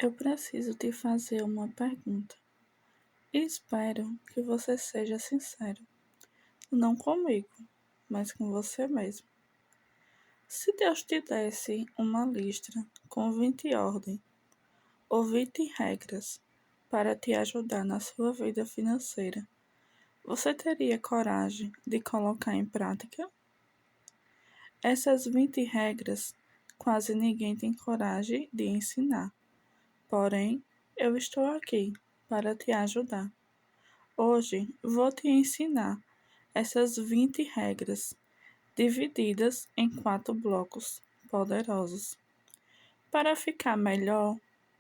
Eu preciso te fazer uma pergunta. E espero que você seja sincero, não comigo, mas com você mesmo. Se Deus te desse uma lista com 20 ordens ou 20 regras para te ajudar na sua vida financeira, você teria coragem de colocar em prática? Essas 20 regras quase ninguém tem coragem de ensinar. Porém, eu estou aqui para te ajudar. Hoje vou te ensinar essas 20 regras, divididas em 4 blocos poderosos. Para ficar melhor,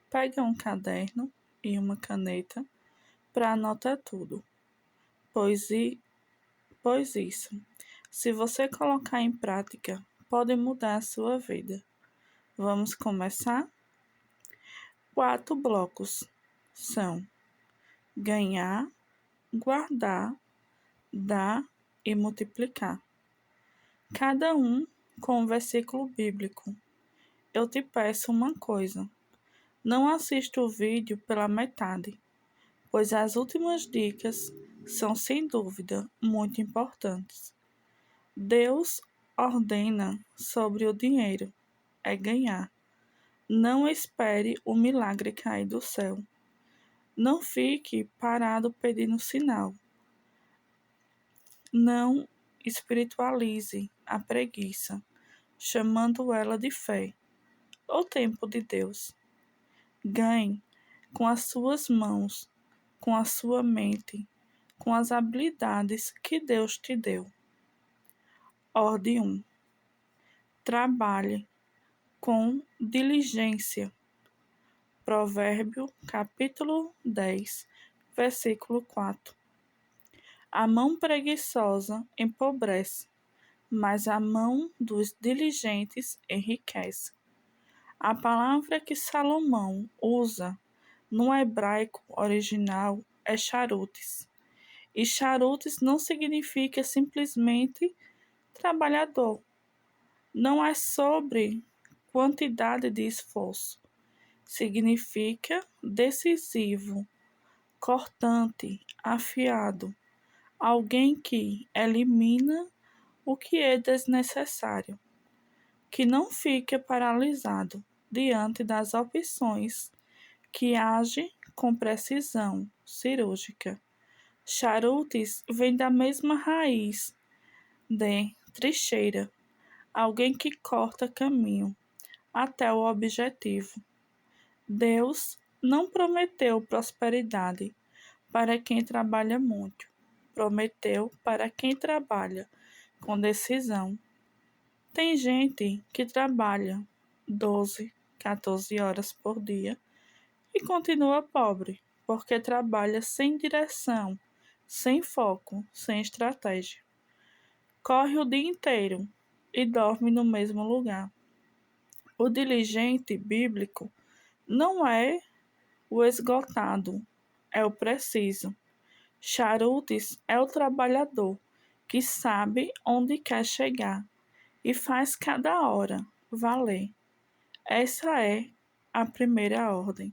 pegue um caderno e uma caneta para anotar tudo, pois, pois isso, se você colocar em prática, pode mudar a sua vida. Vamos começar? 4 blocos são ganhar, guardar, dar e multiplicar. Cada um com um versículo bíblico. Eu te peço uma coisa: não assista o vídeo pela metade, pois as últimas dicas são sem dúvida muito importantes. Deus ordena sobre o dinheiro, é ganhar. Não espere o milagre cair do céu. Não fique parado pedindo sinal. Não espiritualize a preguiça, chamando ela de fé, ou tempo de Deus. Ganhe com as suas mãos, com a sua mente, com as habilidades que Deus te deu. Ordem 1. Trabalhe com diligência. Provérbio, capítulo 10, versículo 4. A mão preguiçosa empobrece, mas a mão dos diligentes enriquece. A palavra que Salomão usa no hebraico original é charutes. E charutes não significa simplesmente trabalhador. Não é sobre quantidade de esforço. Significa decisivo, cortante, afiado. Alguém que elimina o que é desnecessário, que não fica paralisado diante das opções, que age com precisão cirúrgica. Charutes vem da mesma raiz de trincheira, alguém que corta caminho até o objetivo. Deus não prometeu prosperidade para quem trabalha muito, prometeu para quem trabalha com decisão. Tem gente que trabalha 12, 14 horas por dia e continua pobre, porque trabalha sem direção, sem foco, sem estratégia. Corre o dia inteiro e dorme no mesmo lugar. O diligente bíblico não é o esgotado, é o preciso. Charutes é o trabalhador que sabe onde quer chegar e faz cada hora valer. Essa é a primeira ordem.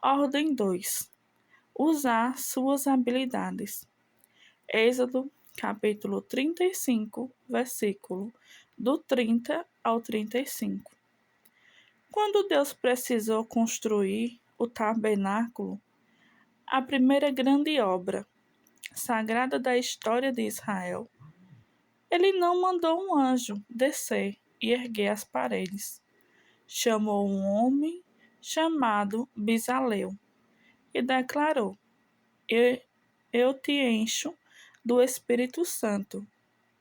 Ordem 2. Usar suas habilidades. Êxodo, capítulo 35, versículo do 30 ao 35. Quando Deus precisou construir o tabernáculo, a primeira grande obra sagrada da história de Israel, ele não mandou um anjo descer e erguer as paredes. Chamou um homem chamado Bezalel e declarou: eu te encho do Espírito Santo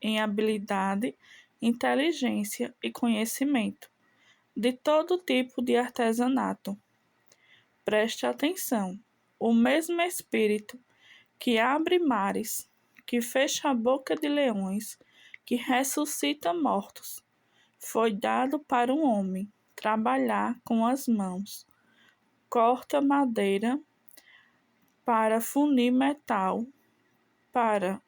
em habilidade, inteligência e conhecimento de todo tipo de artesanato. Preste atenção: o mesmo Espírito que abre mares, que fecha a boca de leões, que ressuscita mortos, foi dado para um homem trabalhar com as mãos. Corta madeira para funir metal, para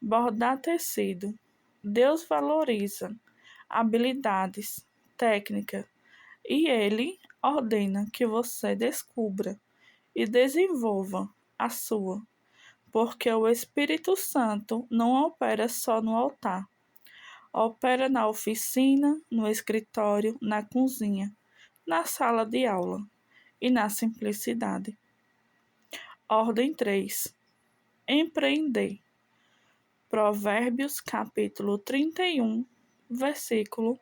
bordar tecido. Deus valoriza habilidades, técnica, e Ele ordena que você descubra e desenvolva a sua, porque o Espírito Santo não opera só no altar, opera na oficina, no escritório, na cozinha, na sala de aula e na simplicidade. Ordem 3. Empreender. Provérbios capítulo 31, versículo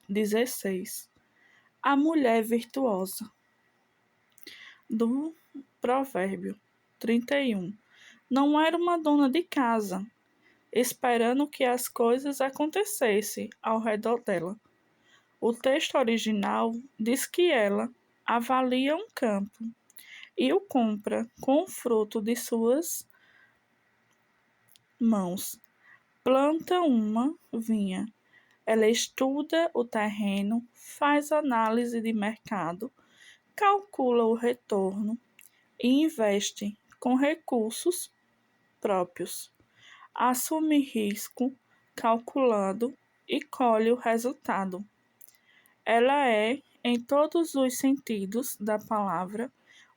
16. A mulher virtuosa. Do provérbio 31. Não era uma dona de casa, esperando que as coisas acontecessem ao redor dela. O texto original diz que ela avalia um campo e o compra com o fruto de suas mãos. Planta uma vinha. Ela estuda o terreno, faz análise de mercado, calcula o retorno e investe com recursos próprios. Assume risco calculando e colhe o resultado. Ela é, em todos os sentidos da palavra,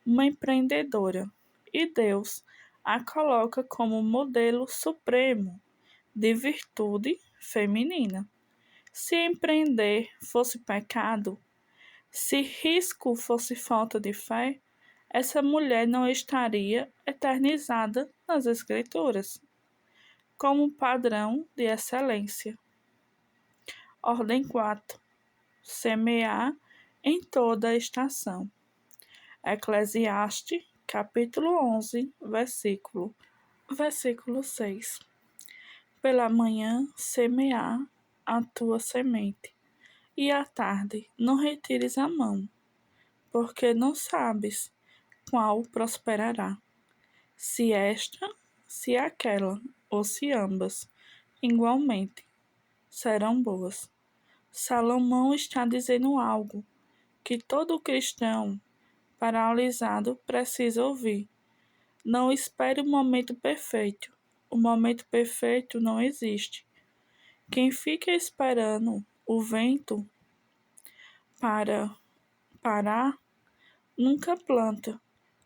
uma empreendedora e Deus a coloca como modelo supremo de virtude feminina. Se empreender fosse pecado, se risco fosse falta de fé, essa mulher não estaria eternizada nas Escrituras como padrão de excelência. Ordem 4. Semear em toda a estação. Eclesiastes, capítulo 11, versículo 6. Pela manhã semear a tua semente, e à tarde não retires a mão, porque não sabes qual prosperará, se esta, se aquela, ou se ambas, igualmente, serão boas. Salomão está dizendo algo que todo cristão paralisado precisa ouvir. Não espere o momento perfeito. O momento perfeito não existe. Quem fica esperando o vento para parar, nunca planta.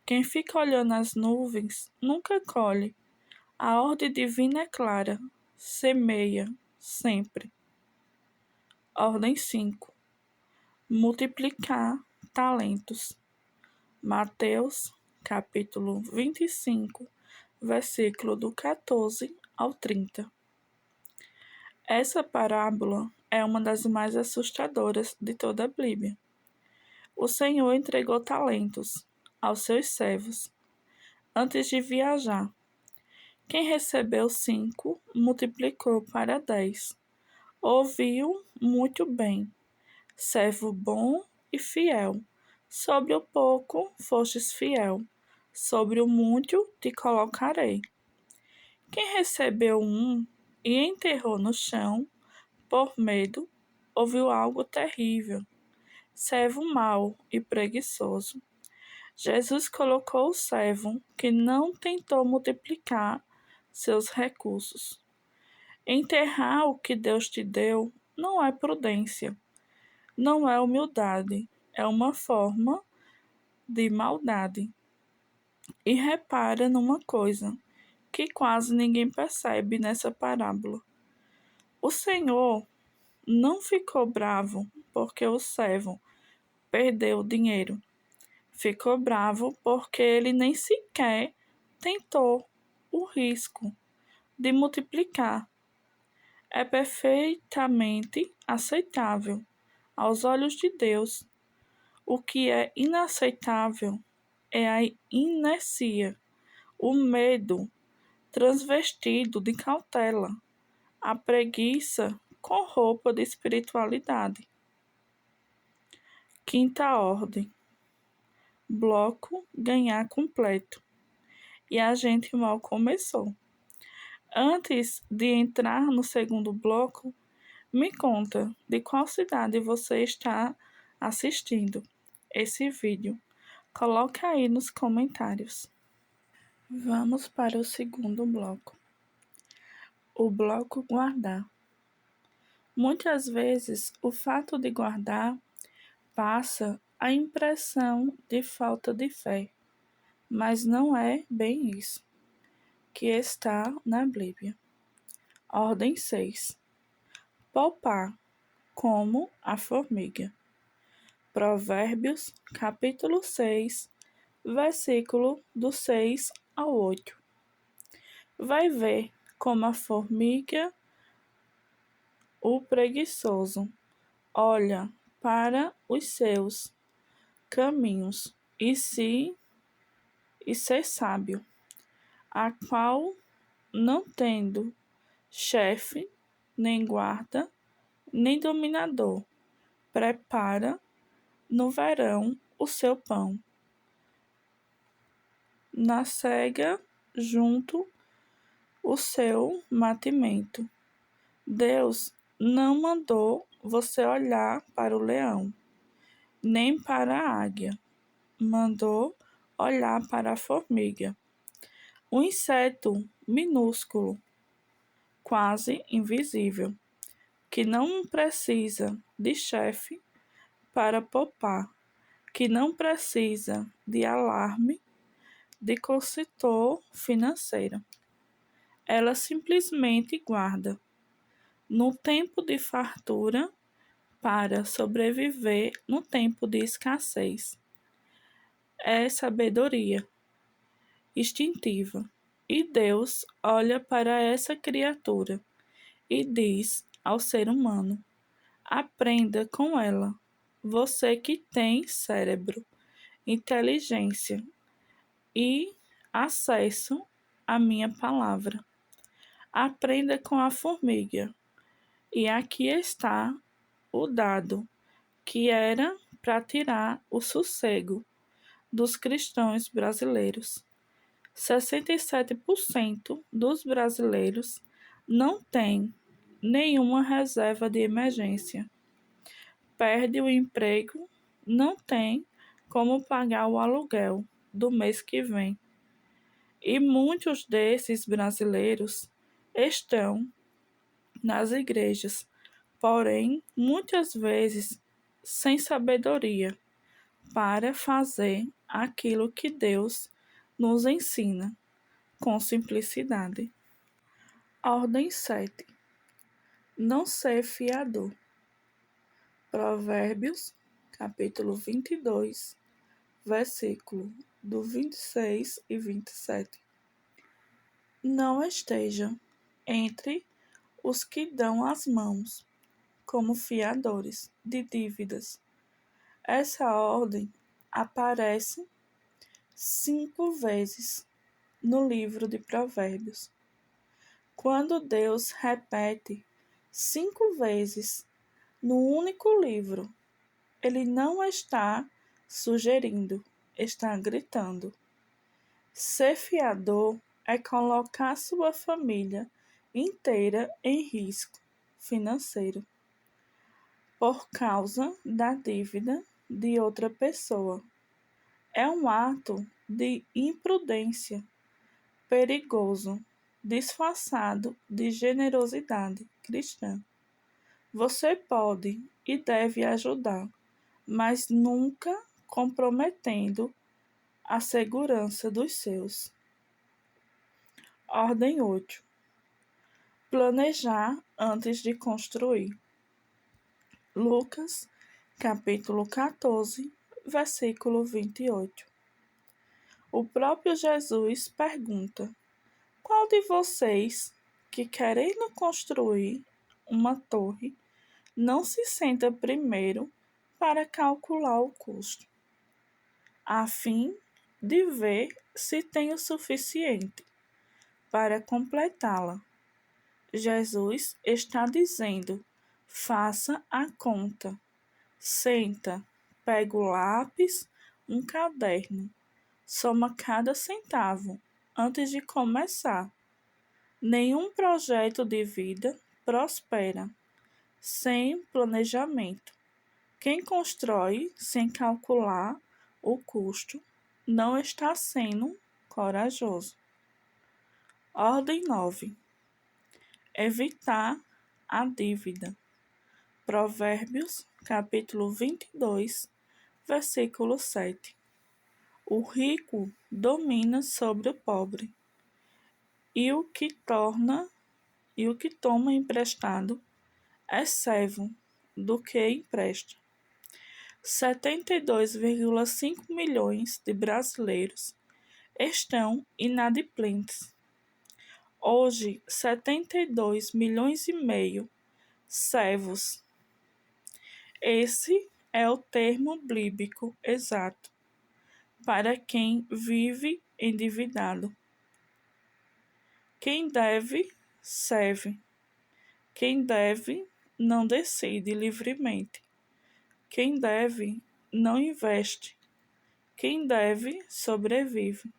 Quem fica olhando as nuvens, nunca colhe. A ordem divina é clara. Semeia, sempre. Ordem 5. Multiplicar talentos. Mateus, capítulo 25, versículo do 14 ao 30. Essa parábola é uma das mais assustadoras de toda a Bíblia. O Senhor entregou talentos aos seus servos antes de viajar. Quem recebeu 5 multiplicou para 10. Ouviu muito bem, servo bom e fiel. Sobre o pouco fostes fiel, sobre o muito te colocarei. Quem recebeu 1 e enterrou no chão, por medo, ouviu algo terrível. Servo mau e preguiçoso. Jesus colocou o servo que não tentou multiplicar seus recursos. Enterrar o que Deus te deu não é prudência, não é humildade, é uma forma de maldade. E repara numa coisa que quase ninguém percebe nessa parábola. O Senhor não ficou bravo porque o servo perdeu o dinheiro. Ficou bravo porque ele nem sequer tentou o risco de multiplicar. É perfeitamente aceitável aos olhos de Deus. O que é inaceitável é a inércia, o medo transvestido de cautela, a preguiça com roupa de espiritualidade. Quinta ordem: bloco ganhar completo. E a gente mal começou. Antes de entrar no segundo bloco, me conta de qual cidade você está assistindo esse vídeo. Coloca aí nos comentários. Vamos para o segundo bloco. O bloco guardar. Muitas vezes o fato de guardar passa a impressão de falta de fé, mas não é bem isso que está na Bíblia. Ordem 6. Poupar como a formiga. Provérbios, capítulo 6, versículo do 6 ao 8. Vai ver como a formiga, o preguiçoso, olha para os seus caminhos e ser sábio, a qual, não tendo chefe, nem guarda, nem dominador, prepara no verão o seu pão, na cega junto o seu mantimento. Deus não mandou você olhar para o leão, nem para a águia. Mandou olhar para a formiga, um inseto minúsculo, quase invisível, que não precisa de chefe para poupar, que não precisa de alarme de consultor financeiro. Ela simplesmente guarda, no tempo de fartura, para sobreviver no tempo de escassez. É sabedoria instintiva. E Deus olha para essa criatura e diz ao ser humano: aprenda com ela. Você que tem cérebro, inteligência e acesso à minha palavra. Aprenda com a formiga. E aqui está o dado que era para tirar o sossego dos cristãos brasileiros. 67% dos brasileiros não têm nenhuma reserva de emergência. Perde o emprego, não tem como pagar o aluguel do mês que vem. E muitos desses brasileiros estão nas igrejas, porém, muitas vezes sem sabedoria para fazer aquilo que Deus nos ensina com simplicidade. Ordem 7. Não ser fiador. Provérbios, capítulo 22, versículo do 26 e 27. Não esteja entre os que dão as mãos como fiadores de dívidas. Essa ordem aparece 5 vezes no livro de Provérbios. Quando Deus repete 5 vezes no único livro, ele não está sugerindo, está gritando. Ser fiador é colocar sua família inteira em risco financeiro por causa da dívida de outra pessoa. É um ato de imprudência perigoso, disfarçado de generosidade cristã. Você pode e deve ajudar, mas nunca comprometendo a segurança dos seus. Ordem 8. Planejar antes de construir. Lucas, capítulo 14, versículo 28. O próprio Jesus pergunta: qual de vocês que querendo construir uma torre não se senta primeiro para calcular o custo, a fim de ver se tem o suficiente para completá-la? Jesus está dizendo: faça a conta. Senta, pega o lápis, um caderno, soma cada centavo antes de começar. Nenhum projeto de vida prospera sem planejamento. Quem constrói sem calcular o custo não está sendo corajoso. Ordem 9. Evitar a dívida. Provérbios, capítulo 22, Versículo 7. O rico domina sobre o pobre, e o que toma emprestado é servo do que empresta. 72,5 milhões de brasileiros estão inadimplentes. Hoje, 72 milhões e meio servos. Esse é o termo bíblico exato para quem vive endividado. Quem deve, serve. Quem deve, não decide livremente. Quem deve, não investe. Quem deve, sobrevive.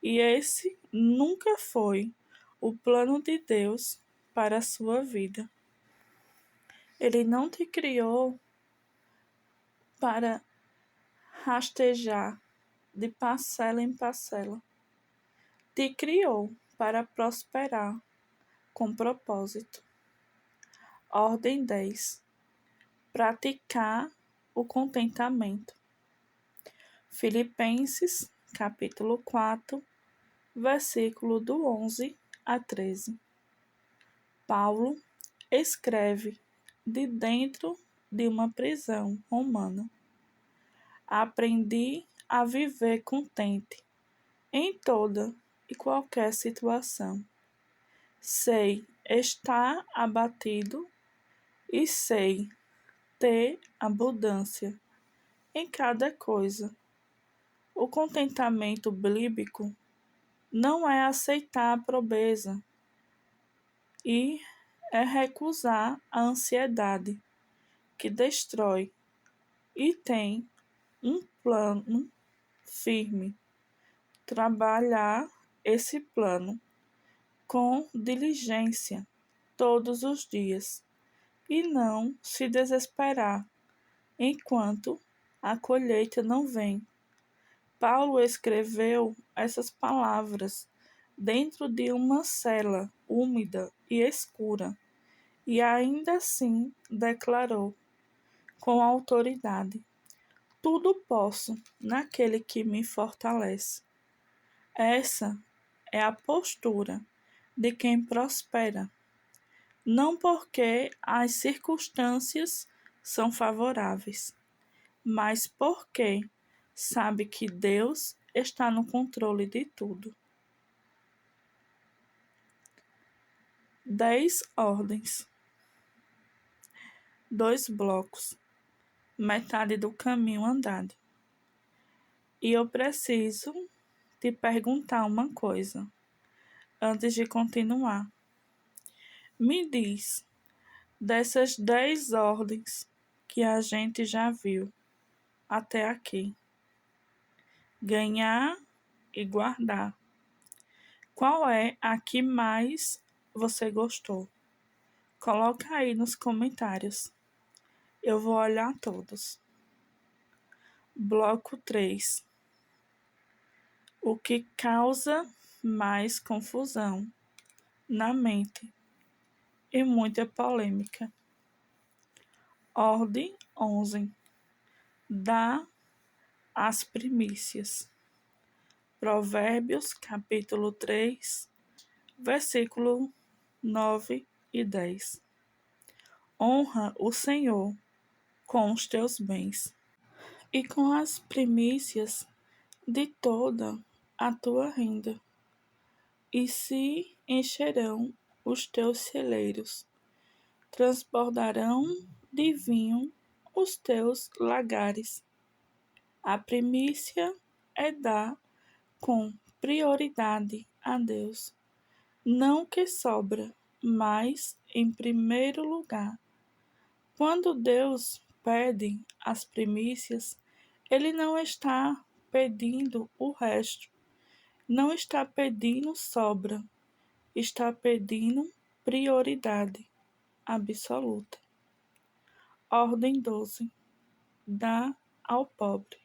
E esse nunca foi o plano de Deus para a sua vida. Ele não te criou para rastejar de parcela em parcela. Te criou para prosperar com propósito. Ordem 10. Praticar o contentamento. Filipenses, capítulo 4, versículo do 11 a 13. Paulo escreve de dentro de uma prisão romana. Aprendi a viver contente em toda e qualquer situação. Sei estar abatido e sei ter abundância em cada coisa. O contentamento bíblico não é aceitar a pobreza e é recusar a ansiedade que destrói e tem um plano firme. Trabalhar esse plano com diligência todos os dias e não se desesperar enquanto a colheita não vem. Paulo escreveu essas palavras dentro de uma cela úmida e escura e ainda assim declarou com autoridade: tudo posso naquele que me fortalece. Essa é a postura de quem prospera, não porque as circunstâncias são favoráveis, mas porque sabe que Deus está no controle de tudo. 10 ordens. 2 blocos. Metade do caminho andado. E eu preciso te perguntar uma coisa antes de continuar. Me diz, dessas 10 ordens que a gente já viu até aqui, ganhar e guardar, qual é a que mais você gostou? Coloca aí nos comentários. Eu vou olhar todos. Bloco 3. O que causa mais confusão na mente e muita polêmica. Ordem 11. Dá as primícias. Provérbios, capítulo 3, versículo 9 e 10. Honra o Senhor com os teus bens e com as primícias de toda a tua renda, e se encherão os teus celeiros, transbordarão de vinho os teus lagares. A primícia é dar com prioridade a Deus, não que sobra, mas em primeiro lugar. Quando Deus pede as primícias, Ele não está pedindo o resto, não está pedindo sobra, está pedindo prioridade absoluta. Ordem 12. Dá ao pobre.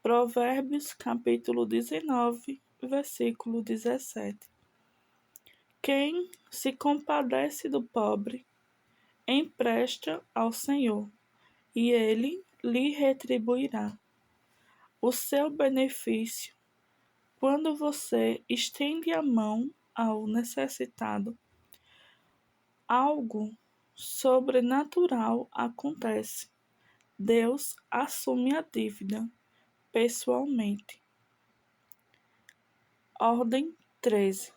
Provérbios, capítulo 19, versículo 17. Quem se compadece do pobre, empresta ao Senhor, e ele lhe retribuirá o seu benefício quando você estende a mão ao necessitado. Algo sobrenatural acontece. Deus assume a dívida pessoalmente. Ordem 13.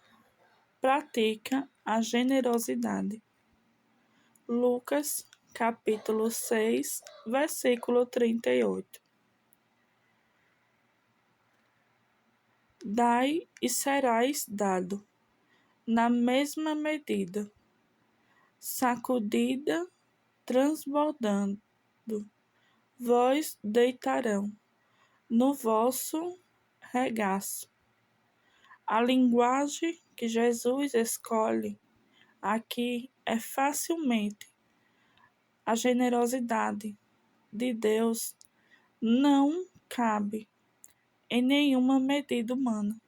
Pratica a generosidade. Lucas, capítulo 6, versículo 38. Dai e serás dado, na mesma medida, sacudida, transbordando, vós deitarão no vosso regaço. A linguagem que Jesus escolhe aqui é facilmente a generosidade de Deus não cabe em nenhuma medida humana.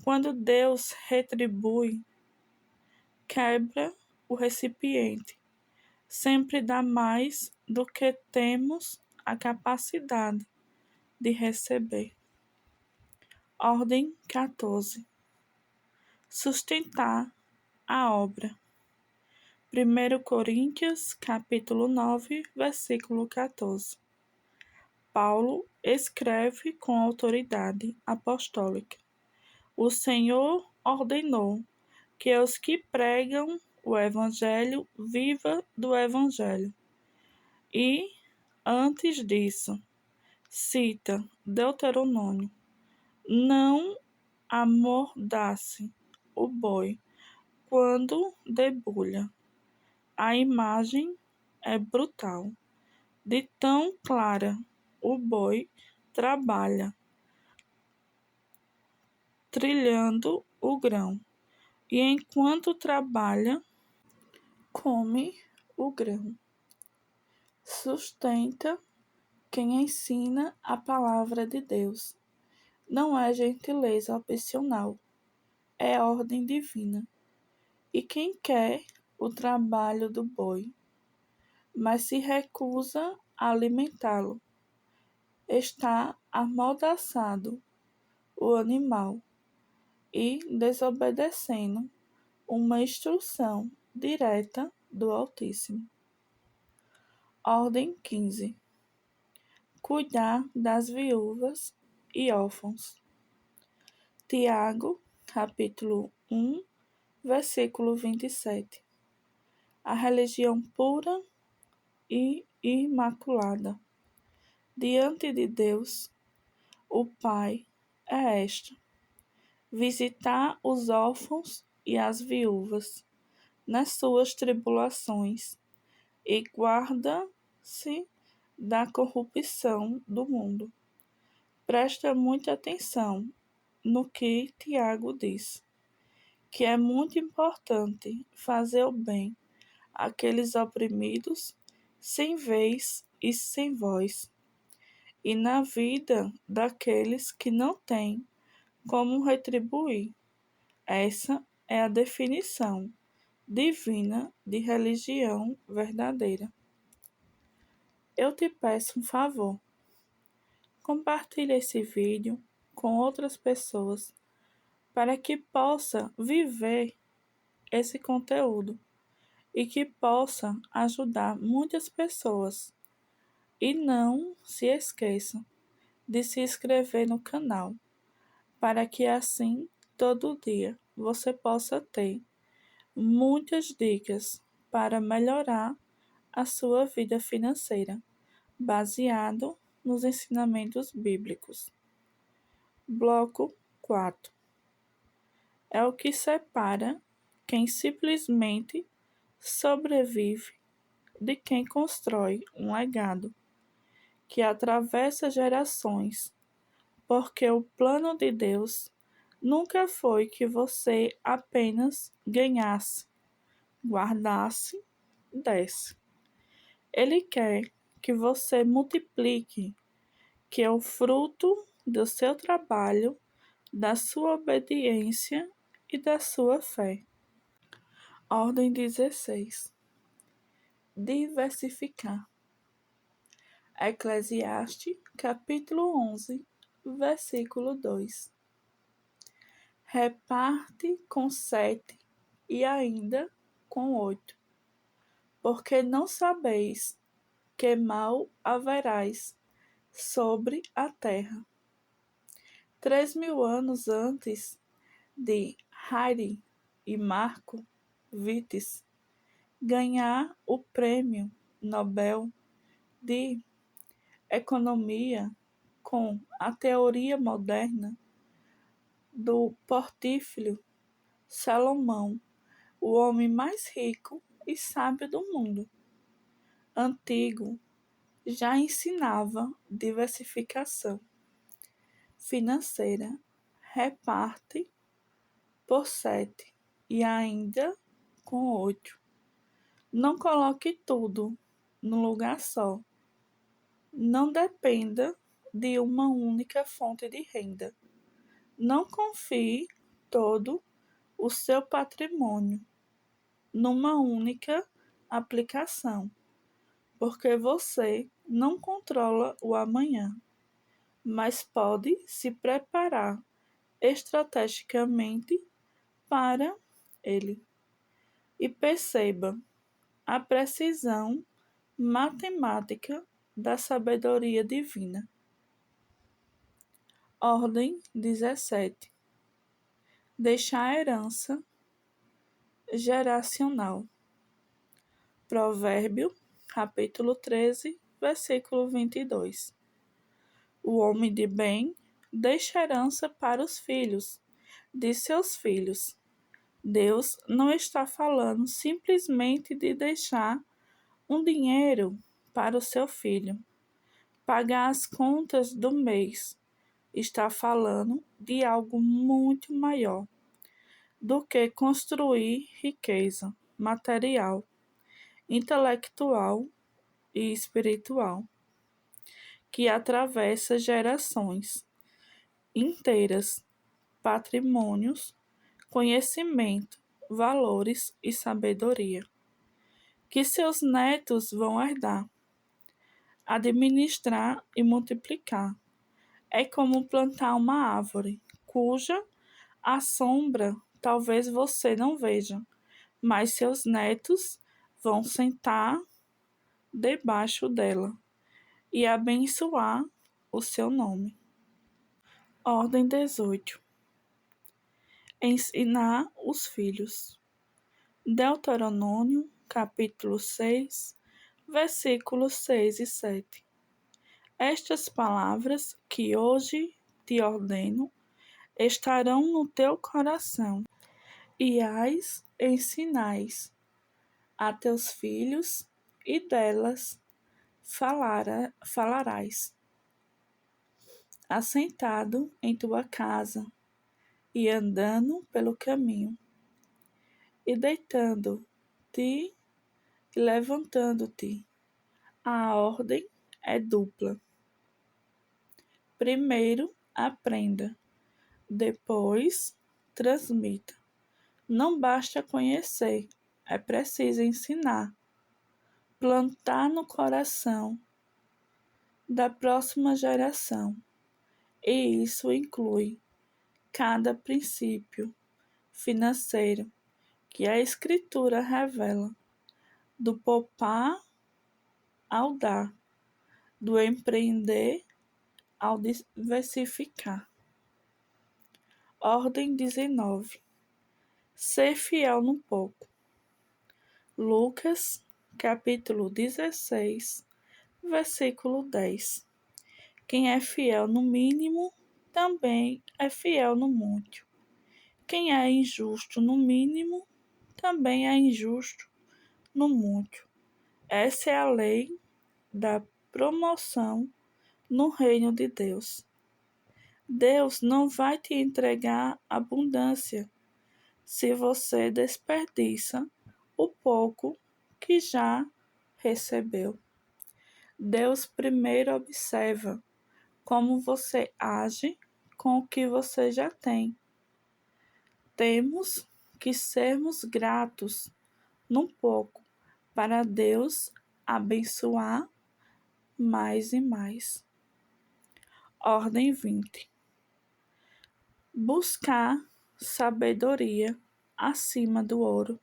Quando Deus retribui, quebra o recipiente, sempre dá mais do que temos a capacidade de receber. Ordem 14. Sustentar a obra. 1 Coríntios, capítulo 9, versículo 14. Paulo escreve com autoridade apostólica. O Senhor ordenou que os que pregam o Evangelho vivam do Evangelho. E, antes disso, cita Deuteronômio: não amordace o boi quando debulha. A imagem é brutal. De tão clara o boi trabalha, trilhando o grão, e enquanto trabalha, come o grão. Sustenta quem ensina a palavra de Deus. Não é gentileza opcional, é ordem divina. E quem quer o trabalho do boi, mas se recusa a alimentá-lo, está amordaçando o animal e desobedecendo uma instrução direta do Altíssimo. Ordem 15. Cuidar das viúvas e órfãos. Tiago, capítulo 1, versículo 27. A religião pura e imaculada diante de Deus, o Pai, é esta: visitar os órfãos e as viúvas nas suas tribulações e guarda-se da corrupção do mundo. Presta muita atenção no que Tiago diz, que é muito importante fazer o bem àqueles oprimidos, sem vez e sem voz, e na vida daqueles que não têm como retribuir. Essa é a definição divina de religião verdadeira. Eu te peço um favor. Compartilhe esse vídeo com outras pessoas para que possa viver esse conteúdo e que possa ajudar muitas pessoas. E não se esqueça de se inscrever no canal, para que assim todo dia você possa ter muitas dicas para melhorar a sua vida financeira, baseado nos ensinamentos bíblicos. Bloco 4. É o que separa quem simplesmente sobrevive de quem constrói um legado que atravessa gerações, porque o plano de Deus nunca foi que você apenas ganhasse, guardasse, desse. Ele quer que você multiplique, que é o fruto do seu trabalho, da sua obediência e da sua fé. Ordem 16. Diversificar. Eclesiastes, capítulo 11, versículo 2. Reparte com 7 e ainda com 8, porque não sabeis que mal haverás sobre a terra. 3.000 anos antes de Harry e Marco Vittes ganhar o Prêmio Nobel de Economia com a teoria moderna do Porfírio Salomão, o homem mais rico e sábio do mundo antigo, já ensinava diversificação financeira, reparte por 7 e ainda com 8. Não coloque tudo num lugar só. Não dependa de uma única fonte de renda. Não confie todo o seu patrimônio numa única aplicação, porque você não controla o amanhã, mas pode se preparar estrategicamente para ele. E perceba a precisão matemática da sabedoria divina. Ordem 17. Deixar herança geracional. Provérbio, capítulo 13, versículo 22. O homem de bem deixa herança para os filhos de seus filhos. Deus não está falando simplesmente de deixar um dinheiro para o seu filho pagar as contas do mês. Está falando de algo muito maior do que construir riqueza material, intelectual e espiritual, que atravessa gerações inteiras, patrimônios, conhecimento, valores e sabedoria, que seus netos vão herdar, administrar e multiplicar. É como plantar uma árvore, cuja a sombra talvez você não veja, mas seus netos vão sentar debaixo dela e abençoar o seu nome. Ordem 18. Ensinar os filhos. Deuteronômio, capítulo 6, versículos 6 e 7. Estas palavras que hoje te ordeno estarão no teu coração, e as ensinais a teus filhos, e delas falarás, assentado em tua casa, e andando pelo caminho, e deitando-te e levantando-te. A ordem é dupla. Primeiro, aprenda, depois, transmita. Não basta conhecer, é preciso ensinar, plantar no coração da próxima geração. E isso inclui cada princípio financeiro que a Escritura revela, do poupar ao dar, do empreender ao diversificar. Ordem 19. Ser fiel no pouco. Lucas, capítulo 16, versículo 10. Quem é fiel no mínimo, também é fiel no muito. Quem é injusto no mínimo, também é injusto no muito. Essa é a lei da promoção no reino de Deus. Deus não vai te entregar abundância se você desperdiça o pouco que já recebeu. Deus primeiro observa como você age com o que você já tem. Temos que sermos gratos num pouco para Deus abençoar mais e mais. Ordem 20. Buscar sabedoria acima do ouro.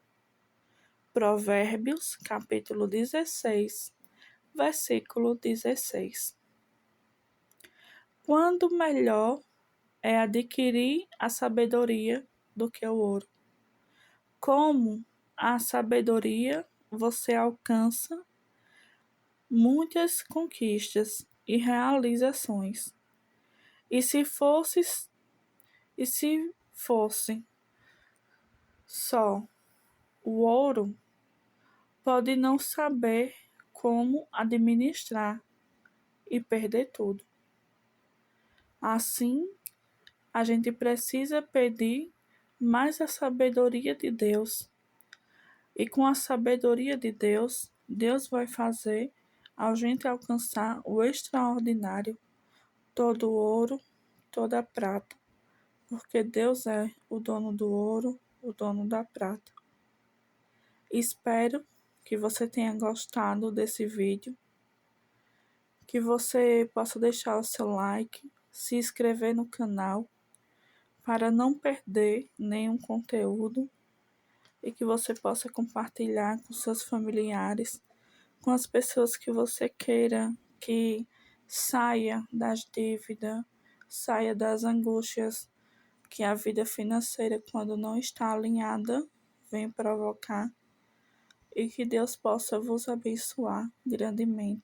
Provérbios, capítulo 16, versículo 16. Quando melhor é adquirir a sabedoria do que o ouro. Como a sabedoria você alcança muitas conquistas e realizações. E se fosse só o ouro, pode não saber como administrar e perder tudo. Assim, a gente precisa pedir mais a sabedoria de Deus. E com a sabedoria de Deus, Deus vai fazer a gente alcançar o extraordinário, todo o ouro, toda a prata, porque Deus é o dono do ouro, o dono da prata. Espero que você tenha gostado desse vídeo, que você possa deixar o seu like, se inscrever no canal para não perder nenhum conteúdo e que você possa compartilhar com seus familiares, com as pessoas que você queira que saia das dívidas, saia das angústias que a vida financeira, quando não está alinhada, vem provocar, e que Deus possa vos abençoar grandemente.